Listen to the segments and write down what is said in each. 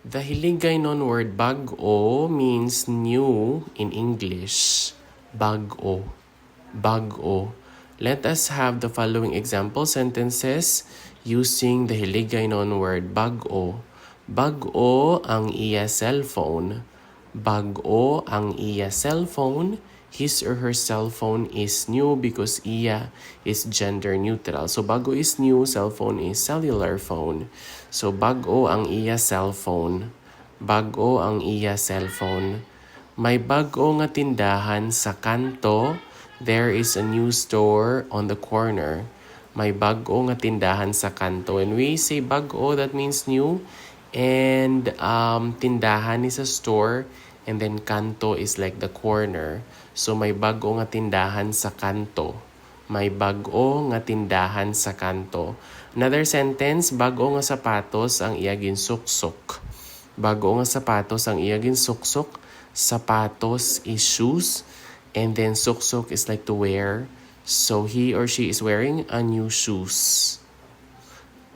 The Hiligaynon word bag-o means new in English. Bag-o. Bag-o. Let us have the following example sentences using the Hiligaynon word bag-o. Bag-o ang iya cellphone. Bag-o ang iya cellphone. His or her cell phone is new because iya is gender neutral. So bago is new, cellphone is cellular phone. So bago ang iya cellphone. Bago ang iya cellphone. May bago nga tindahan sa kanto. There is a new store on the corner. May bago nga tindahan sa kanto. And we say bago, that means new. And tindahan is a store. And then kanto is like the corner. So may bago nga tindahan sa kanto. May bago nga tindahan sa kanto. Another sentence, bago nga sapatos ang iya ginsuksok. Bago nga sapatos ang iya ginsuksok. Sapatos is shoes. And then suksok is like to wear. So he or she is wearing a new shoes.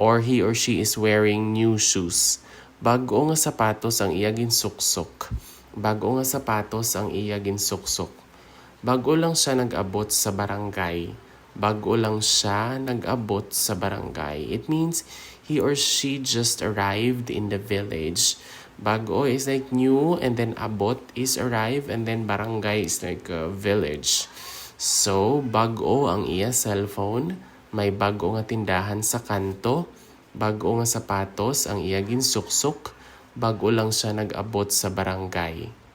Or he or she is wearing new shoes. Bago nga sapatos ang iya ginsuksok. Bago nga sapatos ang iya ginsuksok. Bago lang siya nag-abot sa barangay. Bago lang siya nag-abot sa barangay. It means he or she just arrived in the village. Bago is like new, and then abot is arrive, and then barangay is like a village. So, bago ang iya cellphone. May bago nga tindahan sa kanto. Bago nga sapatos ang iya ginsuksok. Bago lang siya nag-abot sa barangay.